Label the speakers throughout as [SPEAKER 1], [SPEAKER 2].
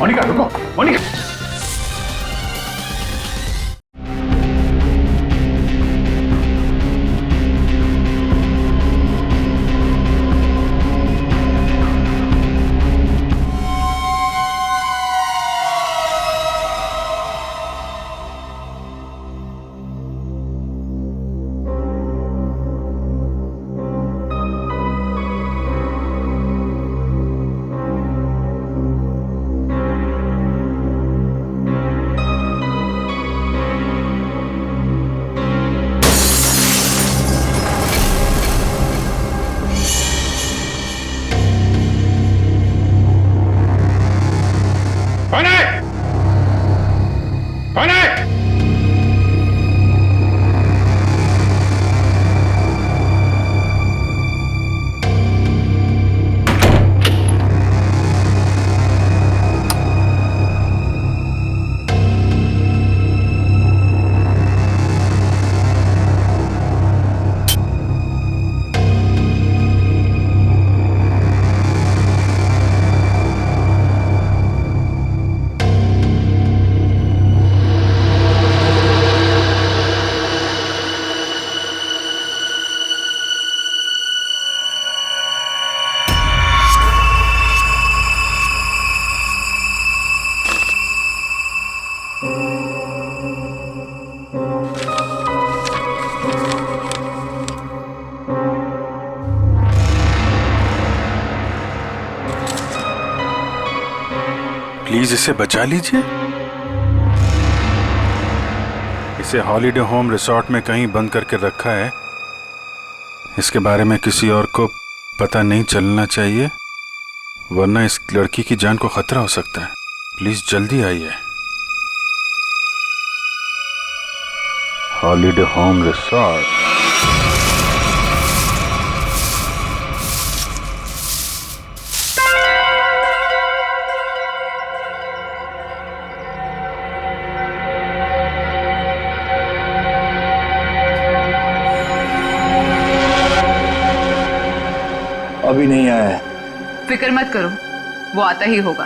[SPEAKER 1] मोनिका रुको, मोनिका।
[SPEAKER 2] प्लीज इसे बचा लीजिए। इसे हॉलिडे होम रिसोर्ट में कहीं बंद करके रखा है। इसके बारे में किसी और को पता नहीं चलना चाहिए, वरना इस लड़की की जान को खतरा हो सकता है। प्लीज जल्दी आइए। Holiday home resort.
[SPEAKER 3] अभी नहीं आया है।
[SPEAKER 4] फिक्र मत करो, वो आता ही होगा।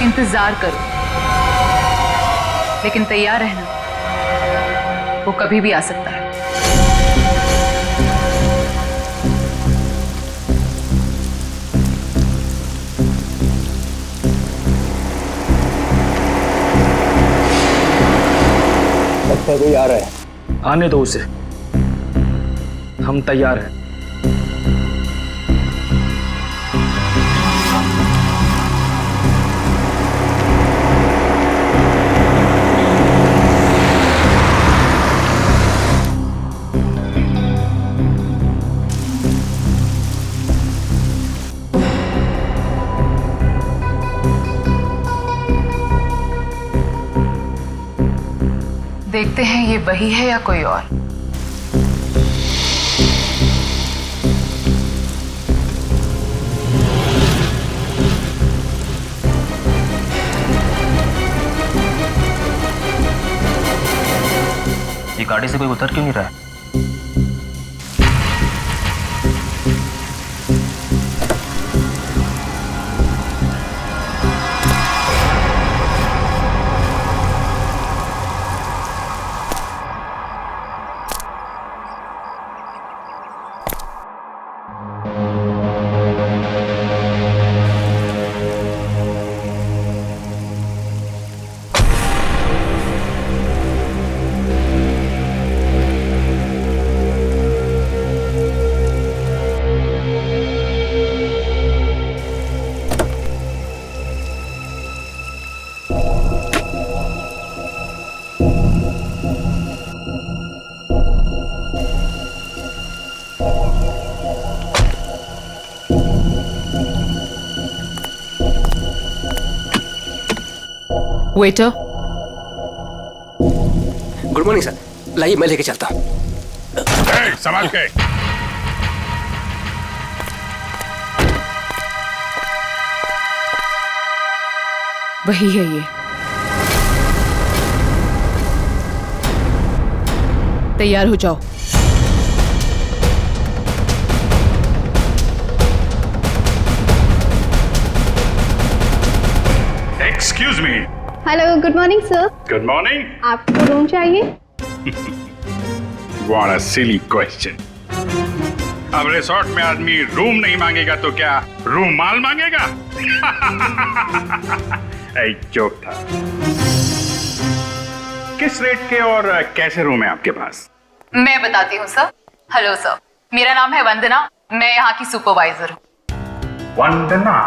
[SPEAKER 4] इंतजार करो, लेकिन तैयार रहना, वो कभी भी आ सकता है।
[SPEAKER 3] लगता है कोई आ रहा है।
[SPEAKER 5] आने दो उसे, हम तैयार हैं।
[SPEAKER 4] देखते हैं ये वही है या कोई और।
[SPEAKER 5] ये गाड़ी से कोई उतर क्यों नहीं रहा है?
[SPEAKER 4] वेटर।
[SPEAKER 6] गुड मॉर्निंग सर, लाइए मैं लेके चलता हूँ।
[SPEAKER 1] संभाल के।
[SPEAKER 4] वही है ये। तैयार हो जाओ।
[SPEAKER 1] Excuse me.
[SPEAKER 7] Hello, good morning sir.
[SPEAKER 1] Good morning.
[SPEAKER 7] आपको रूम चाहिए?
[SPEAKER 1] What a silly question. अब रिसोर्ट में आदमी रूम नहीं मांगेगा तो क्या रूमाल मांगेगा? एक जोक था। किस रेट के और कैसे रूम है आपके पास?
[SPEAKER 4] मैं बताती हूँ सर। हेलो सर, मेरा नाम है वंदना, मैं यहाँ की सुपरवाइजर हूँ।
[SPEAKER 1] वंदना,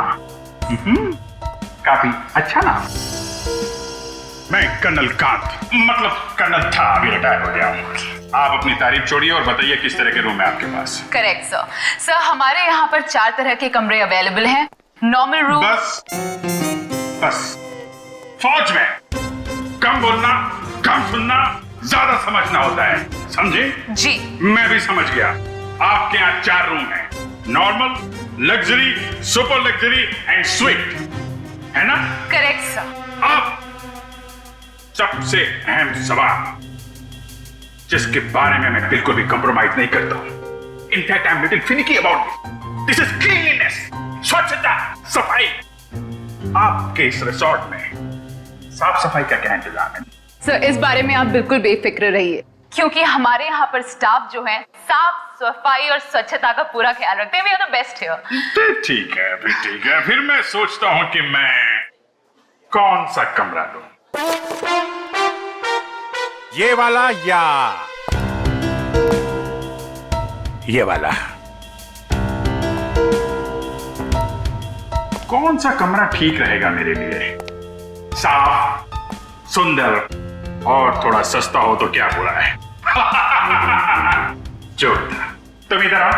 [SPEAKER 1] काफी अच्छा नाम। मैं कर्नल कांत, मतलब कर्नल था, अभी रिटायर हो गया हूँ। आप अपनी तारीफ छोड़िए और बताइए किस तरह के रूम है आपके पास?
[SPEAKER 4] Correct sir. सर हमारे यहाँ पर 4 तरह के कमरे अवेलेबल हैं। Normal room.
[SPEAKER 1] बस फौज में कम बोलना, कम सुनना, ज्यादा समझना होता है, समझे?
[SPEAKER 4] जी।
[SPEAKER 1] मैं भी समझ गया। आपके यहाँ 4 रूम हैं, normal, luxury, super luxury and sweet, है ना?
[SPEAKER 4] Correct sir.
[SPEAKER 1] अब सबसे अहम सवाल, जिसके बारे में मैं बिल्कुल भी कंप्रोमाइज नहीं करता हूं। In fact I am little finicky about this is cleanliness, स्वच्छता, सफाई। आपके इस रिसोर्ट में साफ सफाई का क्या इंतजाम है?
[SPEAKER 4] सर इस बारे में आप बिल्कुल बेफिक्र रहिए, क्योंकि हमारे यहाँ पर स्टाफ जो है साफ सफाई और स्वच्छता का पूरा ख्याल रखते हैं। We are the best here.
[SPEAKER 1] ठीक है, फिर ठीक है। फिर मैं सोचता हूं कि मैं कौन सा कमरा लूं?
[SPEAKER 8] ये वाला या ये वाला?
[SPEAKER 1] कौन सा कमरा ठीक रहेगा मेरे लिए? साफ, सुंदर और थोड़ा सस्ता हो तो क्या बुरा है? जोक था। तुम इधर आओ।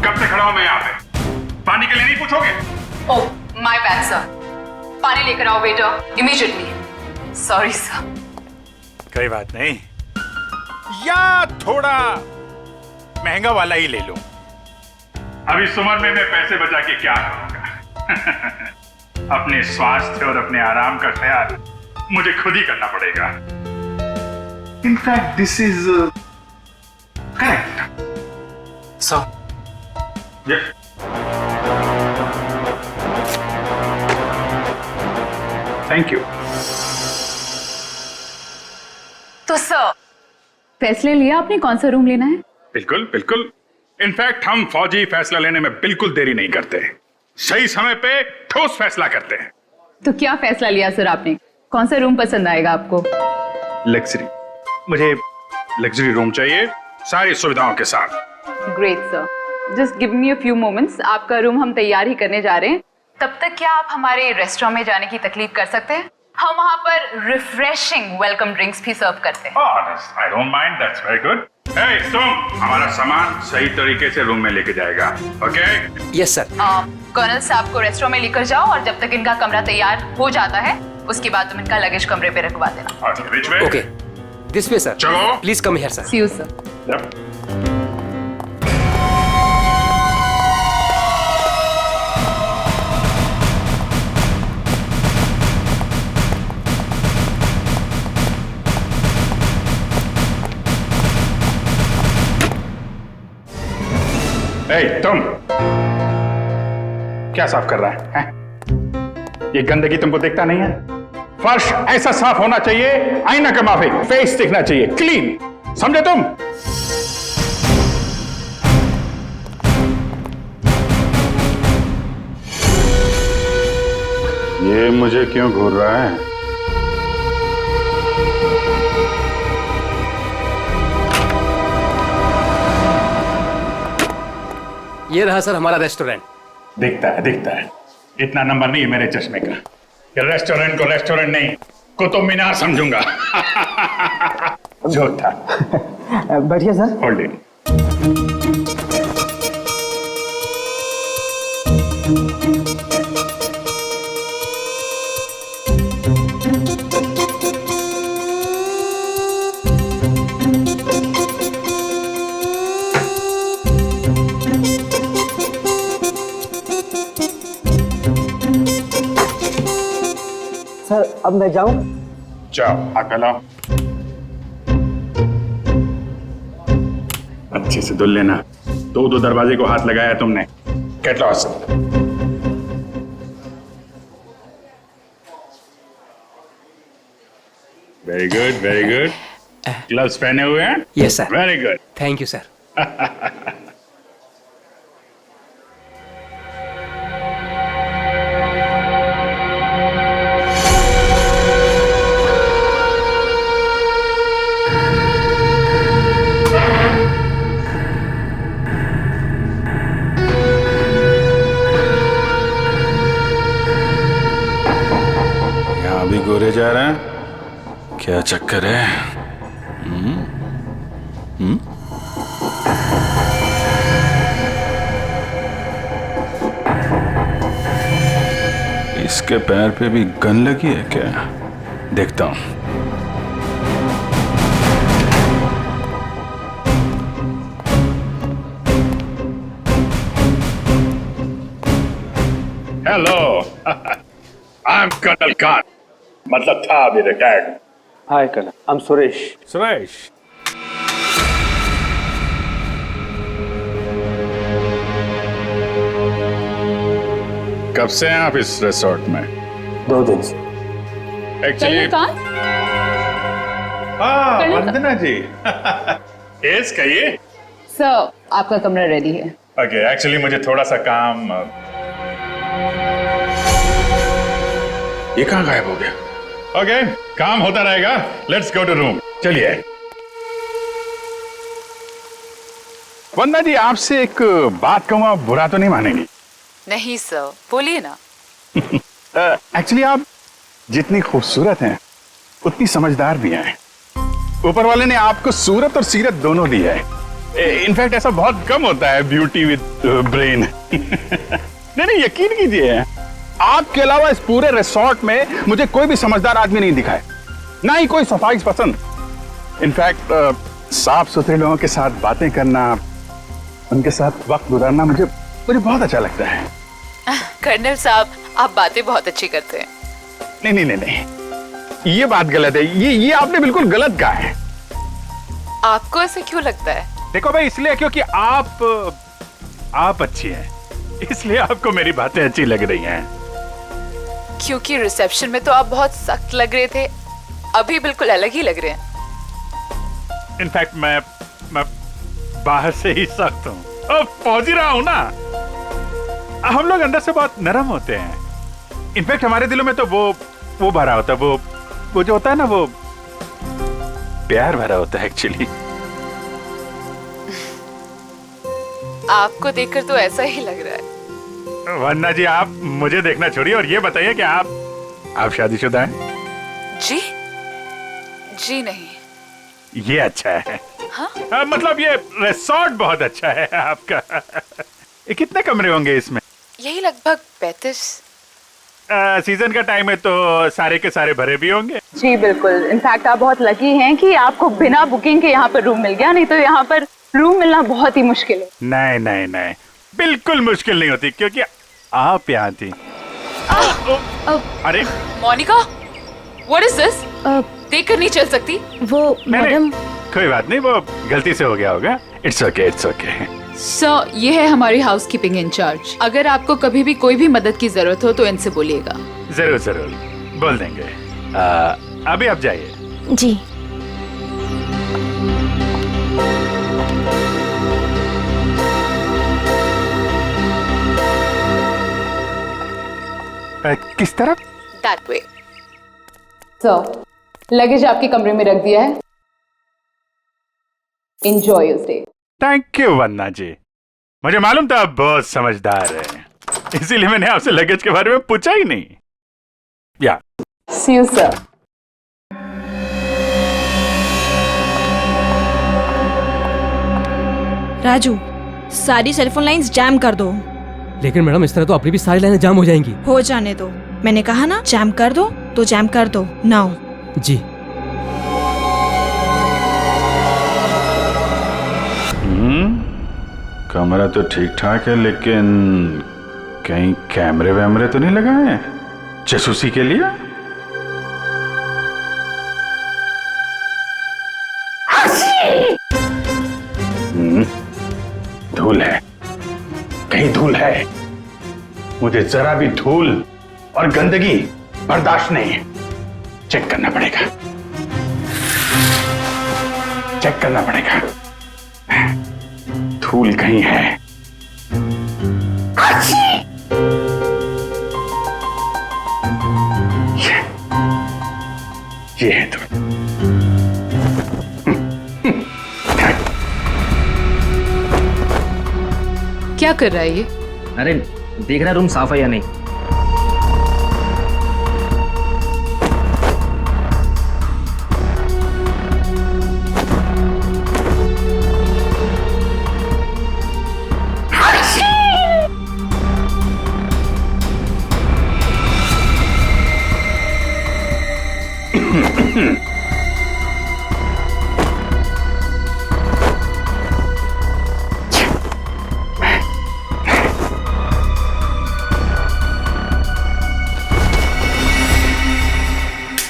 [SPEAKER 1] कब से खड़ा हूं मैं यहाँ पे? पानी के लिए नहीं पूछोगे?
[SPEAKER 4] Oh my bad sir. पानी लेकर आओ वेटर, इमीडिएटली। Sorry sir.
[SPEAKER 8] कोई बात नहीं, या थोड़ा महंगा वाला ही ले लो।
[SPEAKER 1] अभी इस उम्र में मैं पैसे बचा के क्या करूंगा? अपने स्वास्थ्य और अपने आराम का ख्याल मुझे खुद ही करना पड़ेगा। In fact this is correct.
[SPEAKER 5] Sir
[SPEAKER 1] thank you.
[SPEAKER 4] तो सर फैसले लिया आपने कौन सा रूम लेना है?
[SPEAKER 1] बिल्कुल बिल्कुल। इनफैक्ट हम फौजी फैसला लेने में बिल्कुल देरी नहीं करते, सही समय पे ठोस फैसला करते हैं।
[SPEAKER 4] तो क्या फैसला लिया सर आपने? कौन सा रूम पसंद आएगा आपको?
[SPEAKER 1] लग्जरी, मुझे लग्जरी रूम चाहिए, सारी सुविधाओं के साथ।
[SPEAKER 4] Great sir, just give me a few moments. आपका रूम हम तैयार ही करने जा रहे हैं। तब तक क्या आप हमारे रेस्टोरेंट में जाने की तकलीफ कर सकते हैं? हम वहाँ पर रिफ्रेशिंग वेलकम ड्रिंक्स भी सर्व करते हैं।
[SPEAKER 1] I don't mind, that's very good. Hey, तुम हमारा सामान सही तरीके से रूम में लेके जाएगा, ओके?
[SPEAKER 6] Yes sir.
[SPEAKER 4] कर्नल साहब को रेस्टोरेंट में लेकर जाओ और जब तक इनका कमरा तैयार हो जाता है उसके बाद तुम इनका लगेज कमरे पे रखवा देना।
[SPEAKER 1] Which way?
[SPEAKER 6] Okay, this way sir.
[SPEAKER 1] चलो।
[SPEAKER 6] Please come here sir.
[SPEAKER 4] See you sir.
[SPEAKER 1] Yep. Hey, तुम क्या साफ कर रहा है? ये गंदगी तुमको दिखता नहीं है? फर्श ऐसा साफ होना चाहिए, आईना का माफिक, फेस दिखना चाहिए क्लीन, समझे तुम?
[SPEAKER 2] ये मुझे क्यों घूर रहा है?
[SPEAKER 6] ये रहा सर हमारा रेस्टोरेंट।
[SPEAKER 1] दिखता है। इतना नंबर नहीं है मेरे चश्मे का। ये रेस्टोरेंट को रेस्टोरेंट नहीं, कुतुब मीनार समझूंगा। जो था।
[SPEAKER 3] बैठिए सर।
[SPEAKER 1] Hold it.
[SPEAKER 3] सर अब मैं जाऊं?
[SPEAKER 1] जाओ, हाथ फैलाओ। अच्छे से धुल लेना। दो दरवाजे को हाथ लगाया तुमने। Get lost. Very good very good. Gloves पहने हुए हैं?
[SPEAKER 6] Yes sir.
[SPEAKER 1] Very good.
[SPEAKER 6] Thank you sir.
[SPEAKER 2] यहाँ भी गोरे जा रहे हैं, क्या चक्कर है? इसके पैर पे भी गन लगी है क्या? देखता हूं।
[SPEAKER 1] Hello, I am Colonel Khan, मतलब था अभी retired.
[SPEAKER 3] Hi Kanak, I am Suresh.
[SPEAKER 2] Suresh,
[SPEAKER 1] कब से हैं आप इस रिसोर्ट में?
[SPEAKER 3] 2 दिन से।
[SPEAKER 1] एक्चुअली वंदना जी। यस, कहिए।
[SPEAKER 4] सर, आपका कमरा रेडी है।
[SPEAKER 1] ओके, एक्चुअली मुझे थोड़ा सा काम। ये कहाँ गायब हो गया? ओके, काम होता रहेगा। Let's go to room. चलिए। वंदना जी, आपसे एक बात कहूँ, आप बुरा तो नहीं मानेंगी?
[SPEAKER 4] नहीं सर, बोलिए ना।
[SPEAKER 1] एक्चुअली आप जितनी खूबसूरत हैं उतनी समझदार भी हैं। ऊपर वाले ने आपको सूरत और सीरत दोनों दी है। इनफैक्ट ऐसा बहुत कम होता है, ब्यूटी विद ब्रेन। नहीं, यकीन कीजिए, आपके अलावा इस पूरे रिसोर्ट में मुझे कोई भी समझदार आदमी नहीं दिखा है, ना ही कोई सफाई पसंद। इनफैक्ट साफ सुथरे लोगों के साथ बातें करना, उनके साथ वक्त गुजारना मुझे बहुत अच्छा लगता है।
[SPEAKER 4] कर्नल साहब, आप बातें बहुत अच्छी करते हैं।
[SPEAKER 1] नहीं, ये बात गलत है। ये आपने बिल्कुल गलत कहा है।
[SPEAKER 4] आपको ऐसे क्यों लगता है?
[SPEAKER 1] देखो भाई, इसलिए क्योंकि आप अच्छी हैं, इसलिए आपको मेरी बातें अच्छी लग रही हैं।
[SPEAKER 4] क्योंकि रिसेप्शन में तो आप बहुत सख्त लग रहे थे, अभी बिल्कुल अलग ही लग रहे हैं।
[SPEAKER 1] इनफैक्ट मैं बाहर से ही सख्त हूँ और पहुंच ही रहा हूँ ना। हम लोग अंदर से बहुत नरम होते हैं। इनफैक्ट हमारे दिलों में तो वो भरा होता है, वो जो होता है ना, वो प्यार भरा होता है एक्चुअली।
[SPEAKER 4] आपको देखकर तो ऐसा ही लग रहा है।
[SPEAKER 1] वंदना जी, आप मुझे देखना छोड़िए और ये बताइए कि आप शादीशुदा हैं?
[SPEAKER 4] जी नहीं।
[SPEAKER 1] ये अच्छा है।
[SPEAKER 4] हाँ?
[SPEAKER 1] मतलब ये रिसोर्ट बहुत अच्छा है आपका। ये कितने कमरे होंगे इसमें?
[SPEAKER 4] यही लगभग 35।
[SPEAKER 1] सीजन का टाइम है तो सारे के सारे भरे भी होंगे।
[SPEAKER 4] जी बिल्कुल। इनफैक्ट आप बहुत लकी हैं कि आपको बिना बुकिंग के यहाँ पर रूम मिल गया, नहीं तो यहाँ पर रूम मिलना बहुत ही मुश्किल है।
[SPEAKER 1] नहीं, बिल्कुल मुश्किल नहीं होती, क्योंकि आप यहाँ थी। अरे
[SPEAKER 4] मोनिका, व्हाट इज दिस? देखकर नहीं चल सकती।
[SPEAKER 7] वो मैडम।
[SPEAKER 1] कोई बात नहीं, वो गलती से हो गया होगा। It's okay.
[SPEAKER 4] सर, ये है हमारी हाउसकीपिंग इंचार्ज। अगर आपको कभी भी कोई भी मदद की जरूरत हो तो इनसे बोलिएगा।
[SPEAKER 1] जरूर बोल देंगे। अभी आप जाइए।
[SPEAKER 7] जी।
[SPEAKER 1] किस तरफ?
[SPEAKER 4] That way. सर, लगेज आपके कमरे में रख दिया है। Enjoy your stay.
[SPEAKER 1] Thank you Vandana ji, मुझे मालूम था आप बहुत समझदार हैं, इसीलिए मैंने आपसे लगेज के बारे में पूछा ही नहीं। या
[SPEAKER 4] सी यू सर।
[SPEAKER 9] राजू, सारी सेलफोन लाइंस जैम कर दो।
[SPEAKER 6] लेकिन मैडम, इस तरह तो अपनी भी सारी लाइनें जाम हो जाएंगी।
[SPEAKER 9] हो जाने दो, मैंने कहा ना जैम कर दो तो जैम कर दो। नाउ।
[SPEAKER 6] जी।
[SPEAKER 2] कमरा तो ठीक ठाक है, लेकिन कहीं कैमरे वैमरे तो नहीं लगाए हैं जासूसी के लिए?
[SPEAKER 1] धूल है, कहीं धूल है। मुझे जरा भी धूल और गंदगी बर्दाश्त नहीं है। चेक करना पड़ेगा। चेक करना पड़ेगा, धूल कहीं है। ये है धूल।
[SPEAKER 4] क्या कर रहा है ये?
[SPEAKER 5] अरे देख रहा रूम साफ है या नहीं।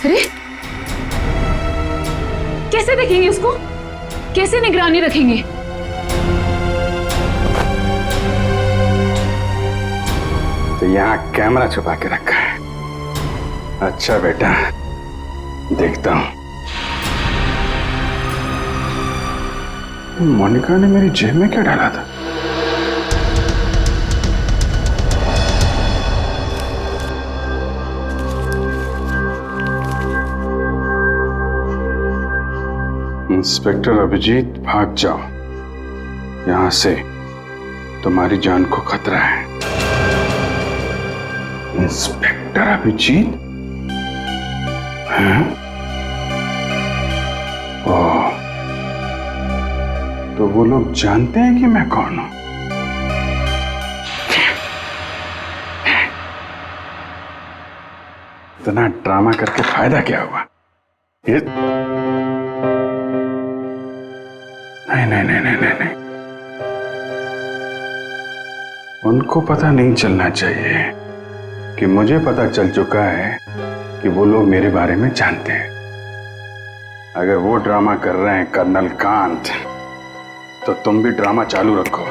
[SPEAKER 4] अरे कैसे देखेंगे उसको? कैसे निगरानी रखेंगे?
[SPEAKER 1] तो यहाँ कैमरा छुपा के रखा है। अच्छा बेटा, देखता हूं। मोनिका ने मेरी जेब में क्या डाला था? इंस्पेक्टर अभिजीत, भाग जाओ यहां से, तुम्हारी जान को खतरा है। इंस्पेक्टर अभिजीत? हैं? ओह, तो वो लोग जानते हैं कि मैं कौन हूं? इतना ड्रामा करके फायदा क्या हुआ? ये नहीं, उनको पता नहीं चलना चाहिए कि मुझे पता चल चुका है कि वो लोग मेरे बारे में जानते हैं। अगर वो ड्रामा कर रहे हैं कर्नल कांत, तो तुम भी ड्रामा चालू रखो।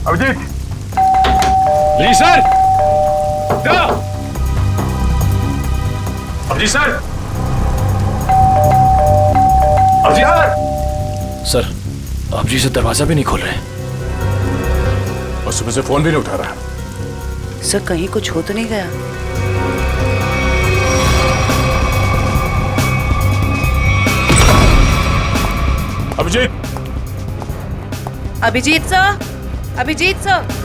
[SPEAKER 1] अभिजीत!
[SPEAKER 8] जी सर। अभिजीत सर!
[SPEAKER 10] सर, आप जी से दरवाजा भी नहीं खोल रहे
[SPEAKER 8] और सुबह से फोन भी नहीं उठा रहा।
[SPEAKER 11] सर कहीं कुछ हो तो नहीं गया?
[SPEAKER 8] अभिजीत!
[SPEAKER 11] अभिजीत सर, अभिजीत सर,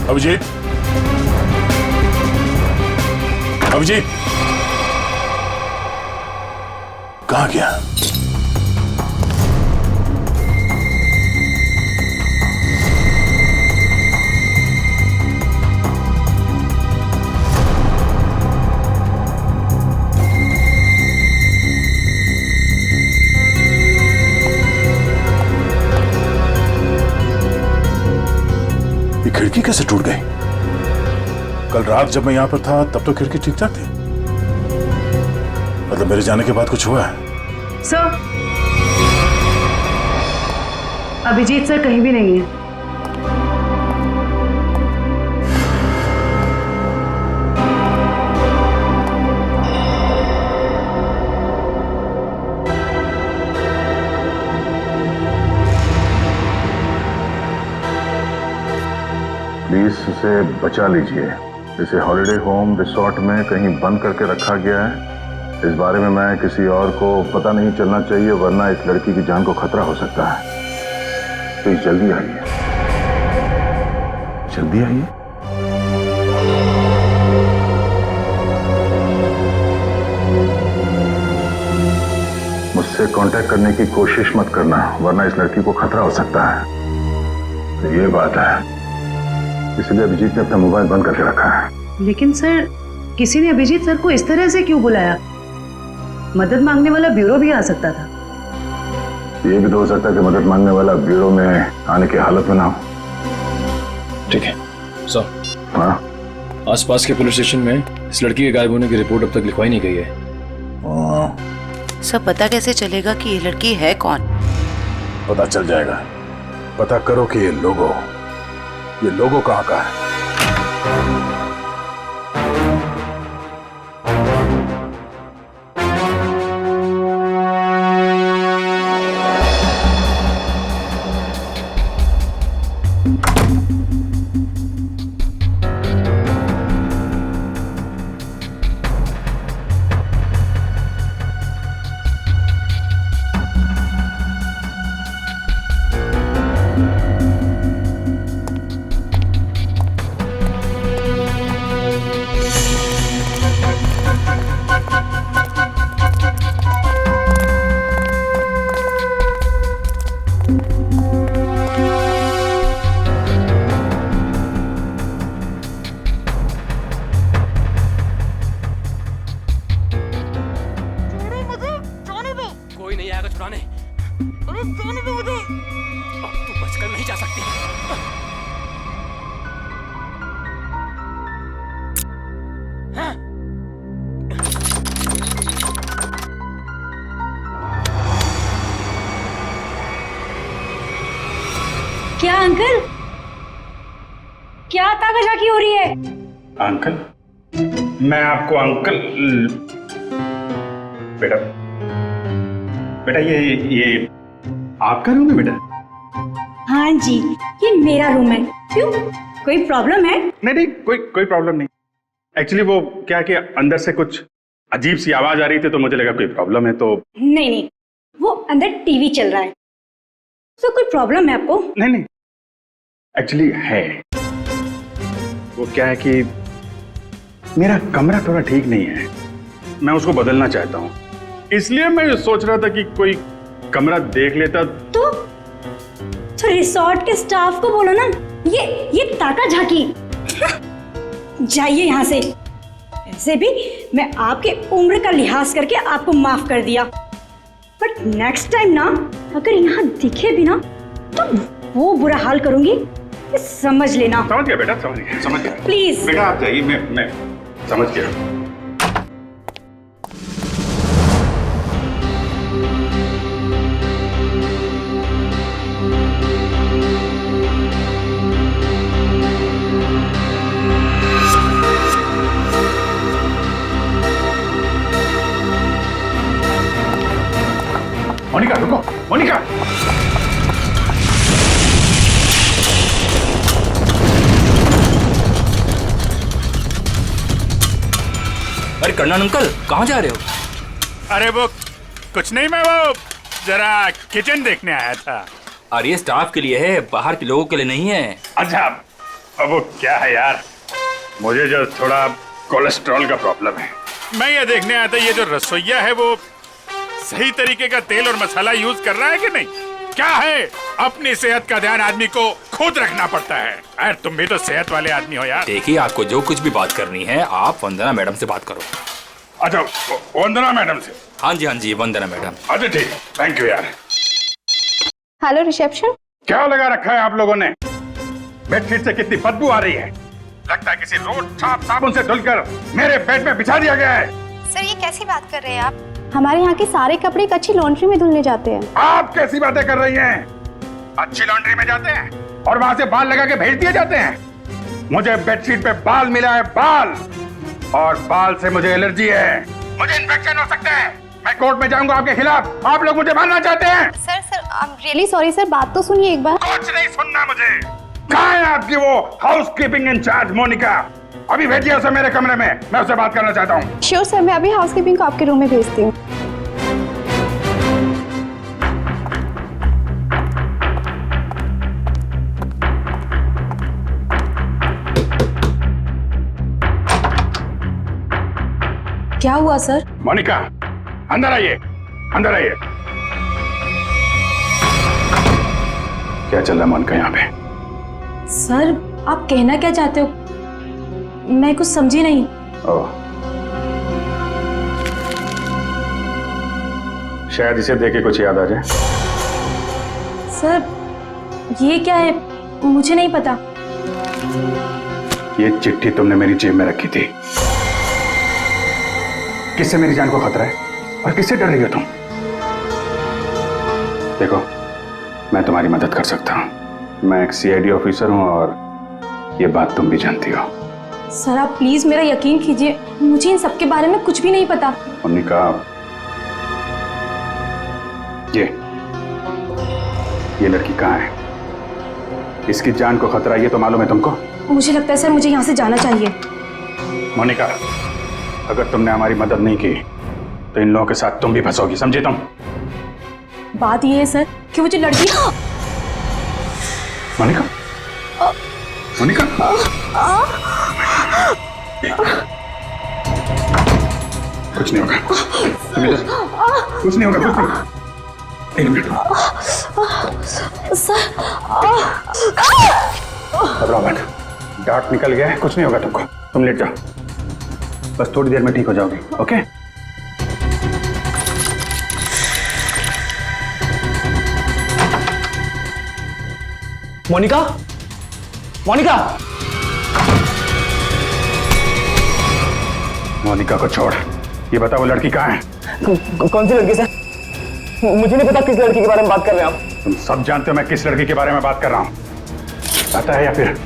[SPEAKER 8] अभिजीत, अभिजीत, कहाँ गया? ये खिड़की कैसे टूट गई? कल रात जब मैं यहां पर था तब तो खिड़की ठीक ठाक थी। मतलब मेरे जाने के बाद कुछ हुआ है?
[SPEAKER 11] सर, अभिजीत सर कहीं भी नहीं है।
[SPEAKER 1] प्लीज उसे बचा लीजिए। इसे हॉलिडे होम रिसोर्ट में कहीं बंद करके रखा गया है। इस बारे में मैं किसी और को पता नहीं चलना चाहिए, वरना इस लड़की की जान को खतरा हो सकता है। प्लीज जल्दी आइए, जल्दी आइए। मुझसे कांटेक्ट करने की कोशिश मत करना, वरना इस लड़की को खतरा हो सकता है। तो ये बात है, इसलिए अभिजीत ने अपना मोबाइल बंद करके रखा है।
[SPEAKER 11] लेकिन सर, किसी ने अभिजीत सर को इस तरह से क्यों बुलाया? मदद मांगने वाला ब्यूरो भी आ सकता था।
[SPEAKER 1] ये भी तो हो सकता है कि मदद मांगने वाला ब्यूरो में आने की हालत में ना हो।
[SPEAKER 10] ठीक है सर।
[SPEAKER 1] हाँ,
[SPEAKER 10] आसपास के पुलिस स्टेशन में इस लड़की के गायब होने की रिपोर्ट अब तक लिखवाई नहीं गई है।
[SPEAKER 11] सब पता कैसे चलेगा कि ये लड़की है कौन?
[SPEAKER 2] पता चल जाएगा। पता करो कि ये लोगो कहाँ का है।
[SPEAKER 6] कोई नहीं आएगा छुड़ाने। अरे जाने दो मुझे। अब तू बचकर नहीं जा सकती।
[SPEAKER 11] क्या अंकल? क्या ताकाझाकी हो रही है?
[SPEAKER 1] अंकल? मैं आपको अंकल बेटा बेटा ये आपका रूम है बेटा?
[SPEAKER 11] हाँ जी, ये मेरा रूम है। क्यों, कोई प्रॉब्लम है?
[SPEAKER 1] नहीं कोई प्रॉब्लम नहीं। एक्चुअली वो क्या कि अंदर से कुछ अजीब सी आवाज आ रही थी तो मुझे लगा कोई प्रॉब्लम है तो।
[SPEAKER 11] नहीं, वो अंदर टीवी चल रहा है तो कोई प्रॉब्लम है आपको?
[SPEAKER 1] नहीं एक्चुअली है। वो क्या है कि मेरा कमरा थोड़ा ठीक नहीं है, मैं उसको बदलना चाहता हूँ, इसलिए मैं सोच रहा था कि कोई कमरा देख लेता।
[SPEAKER 11] तो रिसोर्ट के स्टाफ को बोलो ना, ये ताकाझाकी। जाइए यहाँ से। ऐसे भी मैं आपके उम्र का लिहाज करके आपको माफ कर दिया, बट नेक्स्ट टाइम ना अगर यहाँ दिखे भी ना तो वो बुरा हाल करूंगी, ये समझ लेना।
[SPEAKER 1] समझ गया बेटा, समझ गया।
[SPEAKER 11] प्लीज
[SPEAKER 1] बेटा आप जाइए, मैं समझ गया। मोनिका रुको, मोनिका।
[SPEAKER 10] अरे कर्णन अंकल, कहाँ जा रहे हो?
[SPEAKER 8] अरे वो कुछ नहीं, मैं वो जरा किचन देखने आया था।
[SPEAKER 10] अरे ये स्टाफ के लिए है, बाहर के लोगों के लिए नहीं है।
[SPEAKER 1] अच्छा, अब वो क्या है यार, मुझे जो थोड़ा कोलेस्ट्रॉल का प्रॉब्लम है।
[SPEAKER 8] मैं ये देखने आया था ये जो रसोइया है वो सही तरीके का तेल और मसाला यूज कर रहा है कि नहीं। क्या है, अपनी सेहत का ध्यान आदमी को खुद रखना पड़ता है। अरे तुम भी तो सेहत वाले आदमी हो यार।
[SPEAKER 10] देखिए, आपको जो कुछ भी बात करनी है आप वंदना मैडम से बात करो।
[SPEAKER 1] अच्छा, वंदना मैडम से?
[SPEAKER 10] हाँ जी, वंदना मैडम।
[SPEAKER 1] अच्छा ठीक, थैंक यू यार।
[SPEAKER 7] Hello reception.
[SPEAKER 1] क्या लगा रखा है आप लोगों ने? बेडशीट से कितनी बदबू आ रही है, लगता है किसी रोड साफ साबुन से धुलकर मेरे बेड में बिछा दिया गया है।
[SPEAKER 9] सर ये कैसी बात कर रहे हैं आप?
[SPEAKER 7] हमारे यहाँ के सारे कपड़े एक अच्छी लॉन्ड्री में धुलने जाते हैं।
[SPEAKER 1] आप कैसी बातें कर रही हैं? अच्छी लॉन्ड्री में जाते हैं और वहाँ से बाल लगा के भेज दिए जाते हैं। मुझे बेडशीट पे बाल मिला है, बाल, और बाल से मुझे एलर्जी है, मुझे इन्फेक्शन हो सकता है। मैं कोर्ट में जाऊंगा आपके खिलाफ। आप लोग मुझे मारना चाहते हैं?
[SPEAKER 7] Sir I am really sorry sir, बात तो सुनिए एक बार।
[SPEAKER 1] कुछ नहीं सुनना मुझे। कहाँ है आपकी वो हाउसकीपिंग इंचार्ज मोनिका? अभी भेजिए उसे मेरे कमरे में, मैं उससे बात करना चाहता हूँ।
[SPEAKER 7] श्योर सर, मैं अभी हाउसकीपिंग को आपके रूम में भेजती हूँ।
[SPEAKER 11] क्या हुआ सर?
[SPEAKER 1] मोनिका अंदर आइए, अंदर आइए। क्या चल रहा है मोनिका यहाँ पे?
[SPEAKER 11] सर आप कहना क्या चाहते हो, मैं कुछ समझी नहीं।
[SPEAKER 1] ओह, शायद इसे देख के कुछ याद आ जाए।
[SPEAKER 11] सर ये क्या है, मुझे नहीं पता।
[SPEAKER 1] ये चिट्ठी तुमने मेरी जेब में रखी थी, किससे मेरी जान को खतरा है? और किससे डर रही हो तुम? देखो, मैं तुम्हारी मदद कर सकता हूं। मैं एक सीआईडी ऑफिसर हूं और ये बात तुम भी जानती हो।
[SPEAKER 11] सर आप प्लीज मेरा यकीन कीजिए, मुझे इन सब के बारे में कुछ भी नहीं पता।
[SPEAKER 1] मोनिका, ये लड़की कहाँ है? इसकी जान को खतरा ये तो मालूम है तुमको?
[SPEAKER 11] मुझे लगता है सर मुझे यहाँ से जाना चाहिए।
[SPEAKER 1] मोनिका, अगर तुमने हमारी मदद नहीं की तो इन लोगों के साथ तुम भी फंसोगी, समझे तुम?
[SPEAKER 11] बात ये है सर कि वो जो लड़की।
[SPEAKER 1] मोनिका, मोनिका, कुछ नहीं होगा, कुछ नहीं होगा, कुछ नहीं। एक मिनट, घबराओ मत, डार्ट निकल गया है, कुछ नहीं होगा तुमको। तुम लेट जाओ, बस थोड़ी देर में ठीक हो जाओगी। ओके?
[SPEAKER 5] मोनिका, मोनिका,
[SPEAKER 1] मोनिका को छोड़, ये बता वो लड़की कहाँ है?
[SPEAKER 5] कौन सी लड़की सर? मुझे नहीं पता किस लड़की के बारे में बात कर रहे हैं आप।
[SPEAKER 1] तुम सब जानते हो मैं किस लड़की के बारे में बात कर रहा हूँ। पता है या फिर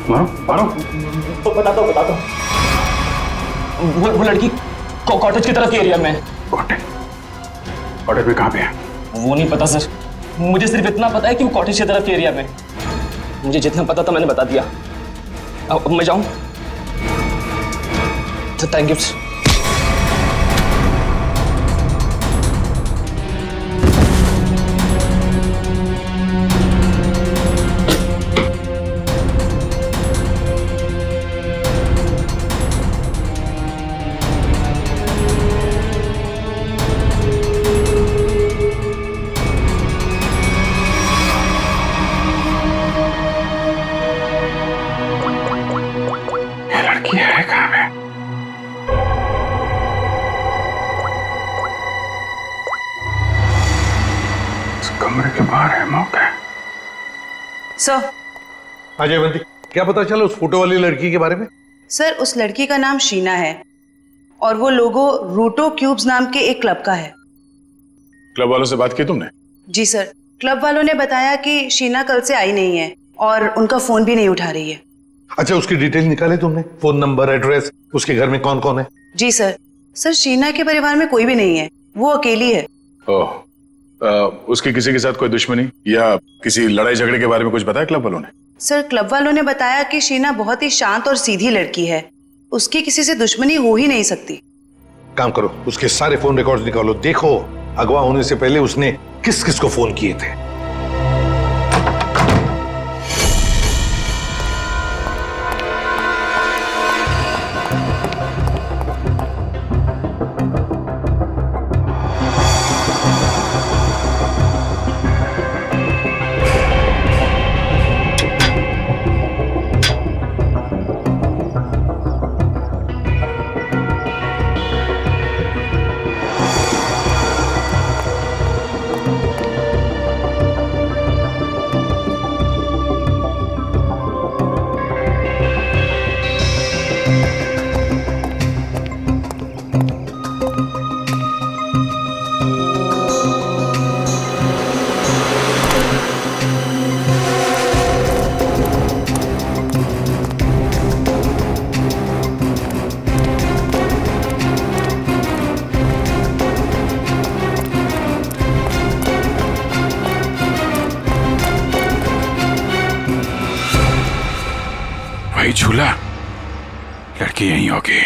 [SPEAKER 1] मारो मारो?
[SPEAKER 5] बताता हूँ। वो लड़की कॉटेज की तरफ के एरिया में।
[SPEAKER 1] कॉटेज में कहाँ पे है?
[SPEAKER 5] वो नहीं पता सर, मुझे सिर्फ इतना पता है कि वो कॉटेज की तरफ के एरिया में। मुझे जितना पता था मैंने बता दिया। अब मैं जाऊं? तो थैंक यू सर।
[SPEAKER 1] है कहाँ पे? इस कमरे के बाहर है मौका।
[SPEAKER 12] सर,
[SPEAKER 13] अजय बंटी, क्या पता चला उस फोटो वाली लड़की के बारे में?
[SPEAKER 12] सर उस लड़की का नाम शीना है और वो लोगो रूटो क्यूब्स नाम के एक क्लब का है।
[SPEAKER 8] क्लब वालों से बात की तुमने?
[SPEAKER 12] जी सर, क्लब वालों ने बताया कि शीना कल से आई नहीं है और उनका फोन भी नहीं उठा रही है।
[SPEAKER 13] अच्छा, उसकी डिटेल निकाले तुमने? फोन नंबर, एड्रेस, उसके घर में कौन कौन है?
[SPEAKER 12] जी सर। सर शीना के परिवार में कोई भी नहीं है, वो अकेली है।
[SPEAKER 8] ओह, उसकी किसी के साथ कोई दुश्मनी या किसी लड़ाई झगड़े के बारे में कुछ बताया क्लब वालों ने?
[SPEAKER 12] सर क्लब वालों ने बताया कि शीना बहुत ही शांत और सीधी लड़की है, उसकी किसी से दुश्मनी हो ही नहीं सकती।
[SPEAKER 13] काम करो, उसके सारे फोन रिकॉर्ड्स निकालो, देखो अगवा होने से पहले उसने किस किस को फोन किए थे।
[SPEAKER 1] वही झूला, लड़की यहीं होगी।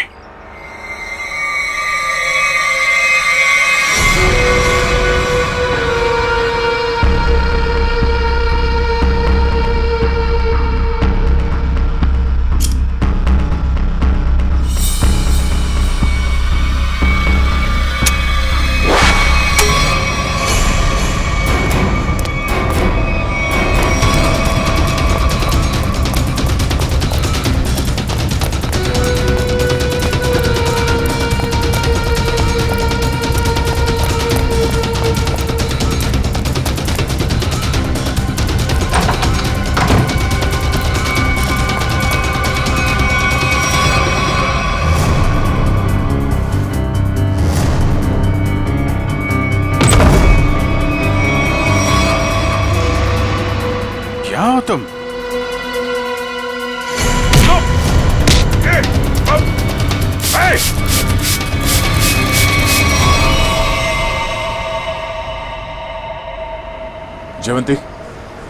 [SPEAKER 14] जयवंती,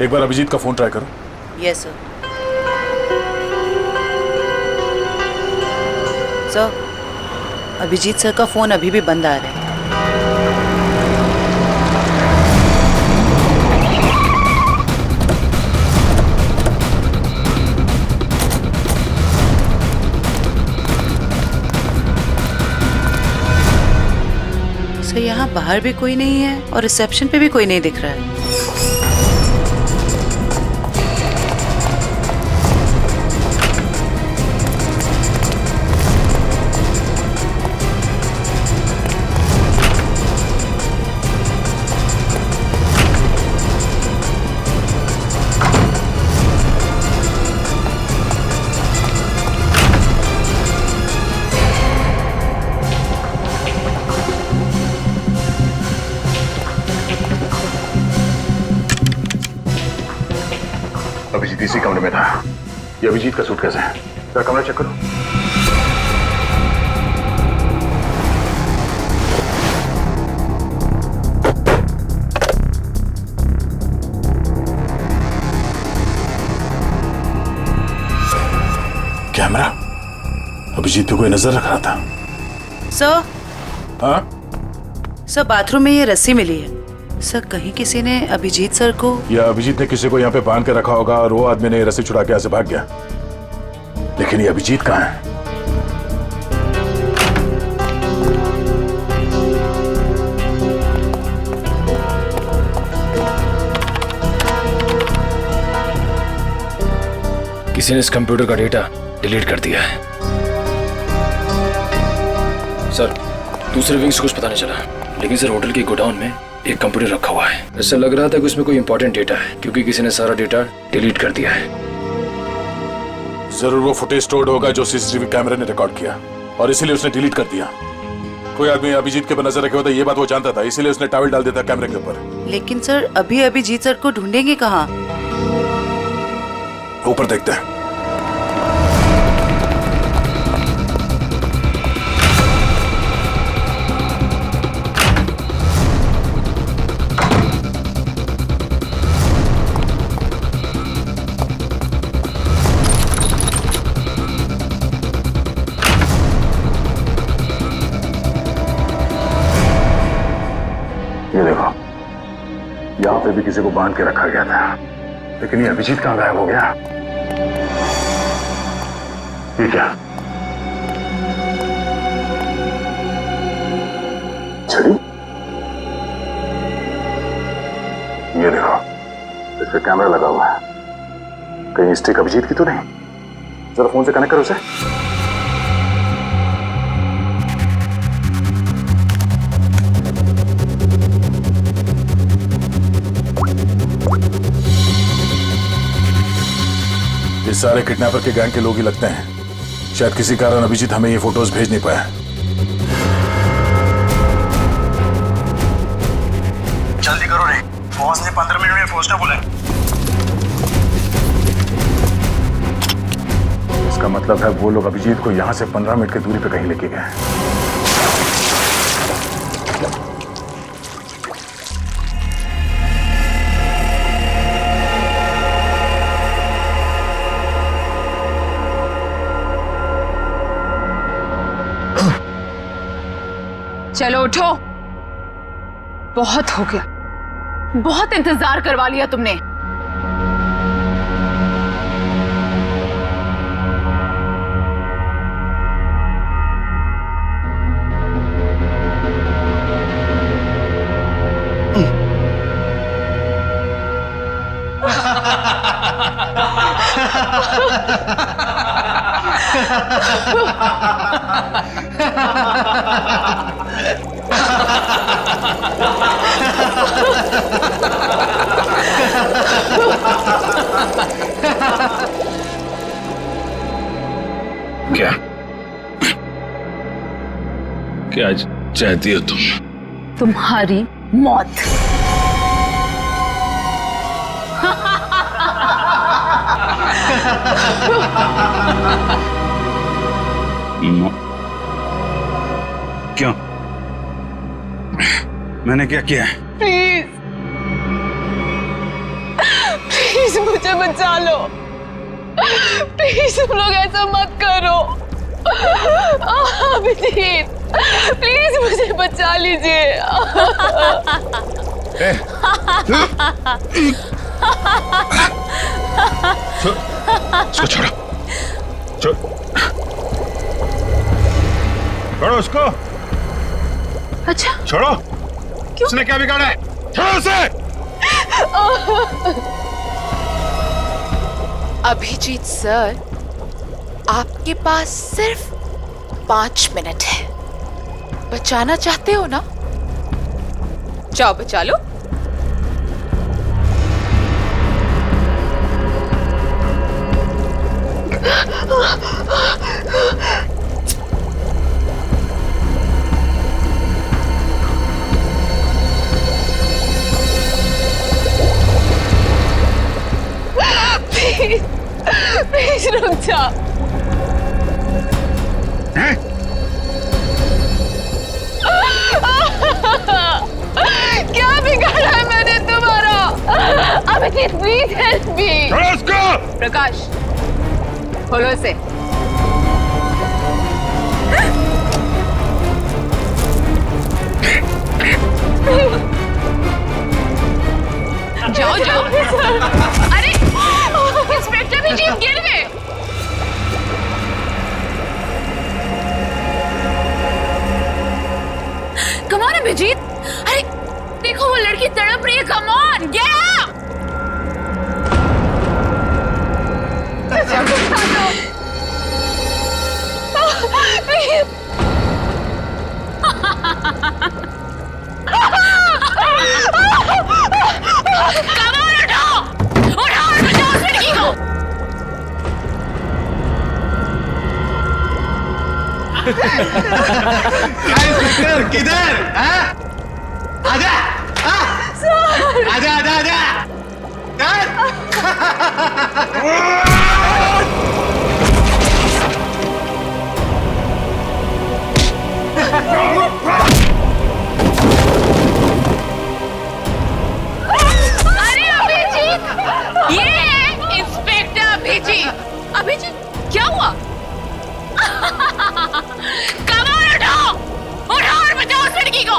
[SPEAKER 14] एक बार अभिजीत का फोन ट्राई करो।
[SPEAKER 12] Yes sir. Sir, Abhijit sir का फोन अभी भी बंद आ रहा है। सर, यहाँ बाहर भी कोई नहीं है और रिसेप्शन पे भी कोई नहीं दिख रहा है।
[SPEAKER 1] अभिजीत इसी कमरे में था। ये अभिजीत का सूटकेस है। जरा कमरा चेक करो।
[SPEAKER 14] कैमरा? अभिजीत पे कोई नजर रख रहा था।
[SPEAKER 12] सर।
[SPEAKER 14] हाँ?
[SPEAKER 12] सर, बाथरूम में ये रस्सी मिली है। सर, कहीं किसी ने अभिजीत सर को
[SPEAKER 14] या अभिजीत ने किसी को यहाँ पे बांध के रखा होगा और वो आदमी ने रस्सी छुड़ा के यहाँ से भाग गया। लेकिन ये अभिजीत कहाँ है?
[SPEAKER 10] किसी ने इस कंप्यूटर का डेटा डिलीट कर दिया है। सर, दूसरे विंग से कुछ पता नहीं चला, लेकिन सर होटल के गोडाउन में एक कंप्यूटर रखा हुआ है। ऐसा लग रहा था कि उसमें कोई इंपॉर्टेंट डेटा है, क्योंकि किसी ने सारा डेटा डिलीट कर दिया है।
[SPEAKER 14] जरूर वो फुटेज स्टोर्ड होगा जो सीसीटीवी कैमरे ने रिकॉर्ड किया, और इसीलिए उसने डिलीट कर दिया। कोई आदमी अभिजीत के ऊपर नजर रखे होता, ये बात वो जानता था, इसीलिए उसने टॉवल डाल दिया था कैमरे के ऊपर।
[SPEAKER 12] लेकिन सर, अभी अभिजीत सर को ढूंढेंगे कहाँ?
[SPEAKER 14] ऊपर देखते हैं।
[SPEAKER 1] ये देखो, यहाँ पे भी किसी को बांध के रखा गया था, लेकिन ये अभिजीत कहाँ गायब हो गया? ये क्या? छड़ी? ये देखो, इस पे कैमरा लगा हुआ है। कहीं स्टिक अभिजीत की तो नहीं? जरा फोन से कनेक्ट करो उसे।
[SPEAKER 14] ये सारे किडनैपर के गैंग के लोग ही लगते हैं। शायद किसी कारण अभिजीत हमें ये फोटोज भेज नहीं पाया।
[SPEAKER 15] जल्दी करो रे, बॉस ने 15 मिनट में पहुंचना बोला है।
[SPEAKER 1] इसका मतलब है वो लोग अभिजीत को यहाँ से 15 मिनट की दूरी पे कहीं लेके गए।
[SPEAKER 4] चलो उठो, बहुत हो गया, बहुत इंतजार करवा लिया तुमने।
[SPEAKER 10] क्या क्या चाहती हो तुम?
[SPEAKER 4] तुम्हारी मौत।
[SPEAKER 2] क्यों? मैंने क्या किया है?
[SPEAKER 4] प्लीज प्लीज मुझे बचा लो। प्लीज तुम लोग ऐसा मत करो। अभिजीत प्लीज मुझे बचा लीजिए।
[SPEAKER 2] इसको छोड़ो, छोड़ो उसको।
[SPEAKER 4] अच्छा
[SPEAKER 2] छोड़ो। क्यों? उसने क्या बिगाड़ा है? छोड़ो उसे।
[SPEAKER 4] अभिजीत सर, आपके पास सिर्फ 5 मिनट है। बचाना चाहते हो ना? जाओ बचा लो। प्लीज प्लीज रुक जा। क्या बिगाड़ा है मैंने तुम्हारा? Abhijeet please help me. Prakash खोलो इसे। जाओ जाओ। अरे इंस्पेक्टर अभिजीत गिर गए। Come on Abhijeet. अरे देखो वो लड़की तड़प रही है। Come on get up.
[SPEAKER 15] किधर? आजा आजा आजा आजा।
[SPEAKER 4] अरे अभिजीत, ये इंस्पेक्टर अभिजीत। अभिजीत क्या हुआ? कमाल उठाओ, उठाओ और बचाओ उस लड़की को।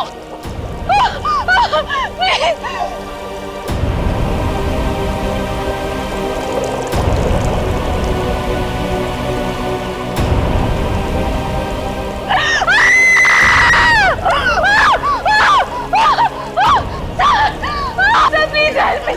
[SPEAKER 4] Please help me.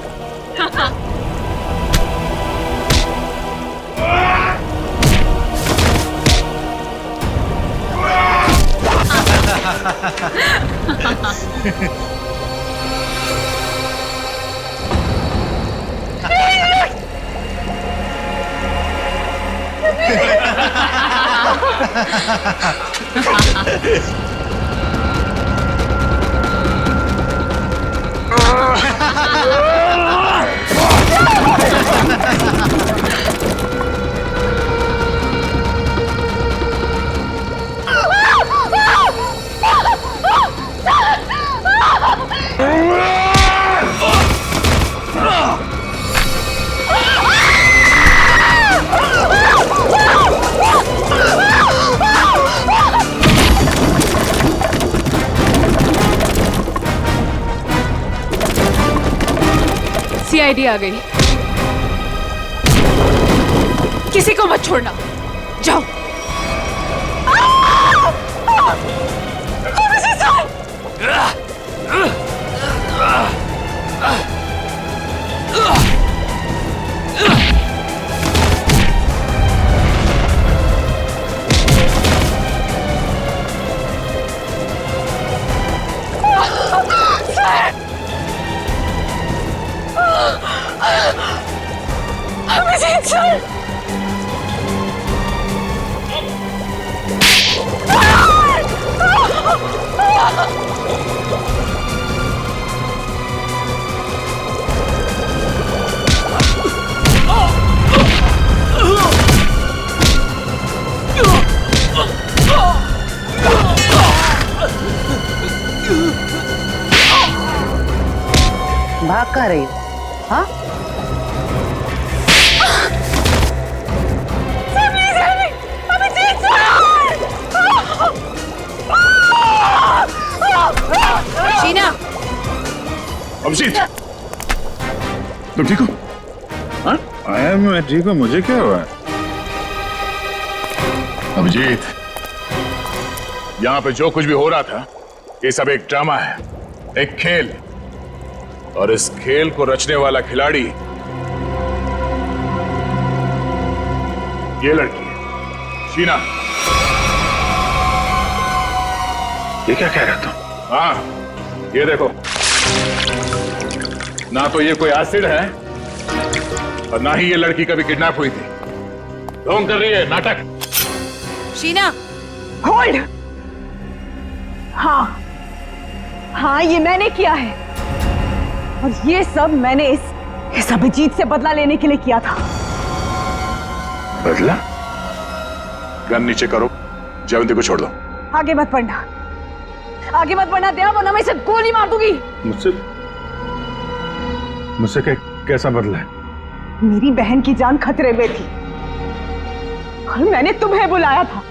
[SPEAKER 4] सीआईडी आ गई। किसी को मत छोड़ना। जाओ। अभिजीत सर।
[SPEAKER 12] भाग कहाँ रही हो? हाँ?
[SPEAKER 4] शीना,
[SPEAKER 8] अभिजीत, तुम ठीक हो? हाँ? आया मैं ठीक हूँ, मुझे क्या हुआ? अभिजीत, यहाँ पे जो कुछ भी हो रहा था, ये सब एक ड्रामा है, एक खेल, और इस खेल को रचने वाला खिलाड़ी ये लड़की है, शीना। ये क्या कह रहा तुम? हाँ, ये देखो, ना तो ये कोई एसिड है और ना ही ये लड़की कभी किडनैप हुई थी। ढोंग कर रही है, नाटक।
[SPEAKER 4] शीना,
[SPEAKER 11] होल्ड। हाँ हाँ, ये मैंने किया है, और ये सब मैंने इस अभिजीत से बदला लेने के लिए किया था।
[SPEAKER 8] बदला? गन नीचे करो, जयवंती को छोड़ दो।
[SPEAKER 11] आगे मत बढ़ना, आगे मत बढ़ना दया, वरना मैं इसे गोली मार दूंगी।
[SPEAKER 2] मुझसे कैसा बदला है?
[SPEAKER 11] मेरी बहन की जान खतरे में थी और मैंने तुम्हें बुलाया था,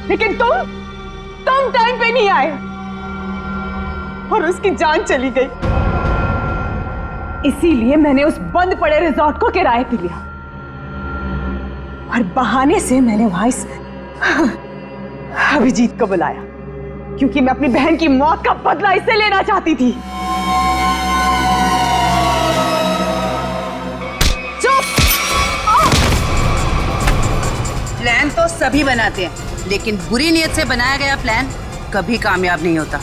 [SPEAKER 11] लेकिन तुम टाइम पे नहीं आए और उसकी जान चली गई। इसीलिए मैंने उस बंद पड़े रिजॉर्ट को किराए पे लिया और बहाने से मैंने वहां इस अभिजीत को बुलाया, क्योंकि मैं अपनी बहन की मौत का बदला इससे लेना चाहती थी।
[SPEAKER 12] प्लान तो सभी बनाते हैं, लेकिन बुरी नीयत से बनाया गया प्लान कभी कामयाब नहीं होता।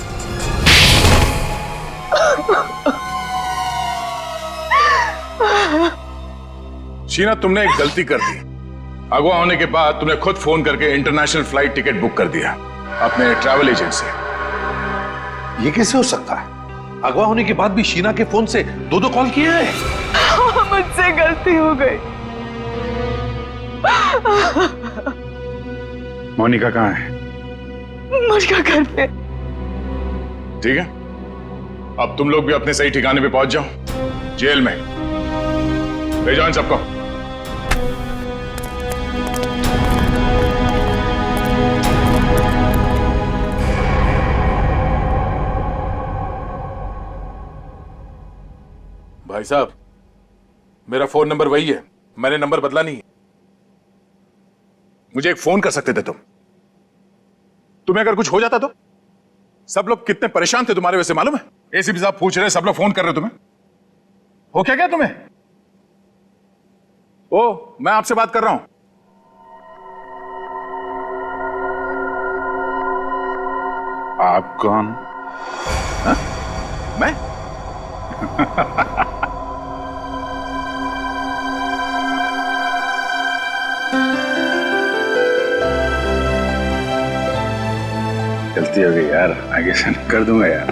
[SPEAKER 8] शीना, तुमने एक गलती कर दी। अगवा होने के बाद तुमने खुद फोन करके इंटरनेशनल फ्लाइट टिकट बुक कर दिया अपने ट्रैवल एजेंट से।
[SPEAKER 13] ये कैसे हो सकता है? अगवा होने के बाद भी शीना के फोन से दो कॉल किए हैं।
[SPEAKER 11] मुझसे गलती हो गई।
[SPEAKER 2] मोनिका कहाँ है?
[SPEAKER 11] मोनिका घर पे।
[SPEAKER 8] ठीक है, अब तुम लोग भी अपने सही ठिकाने पे पहुंच जाओ, जेल में। ले जाओ इन सबको। भाई साहब, मेरा फोन नंबर वही है, मैंने नंबर बदला नहीं है। मुझे एक फोन कर सकते थे तुम। तुम्हें अगर कुछ हो जाता तो? सब लोग कितने परेशान थे तुम्हारे वजह से, मालूम है? एसीपी साहब पूछ रहे हैं, सब लोग फोन कर रहे तुम्हें। हो क्या तुम्हें? ओ, मैं आपसे बात कर रहा हूं।
[SPEAKER 2] आप कौन?
[SPEAKER 8] हा? मैं?
[SPEAKER 2] गलती हो गई यार, आगे से कर दूंगा यार।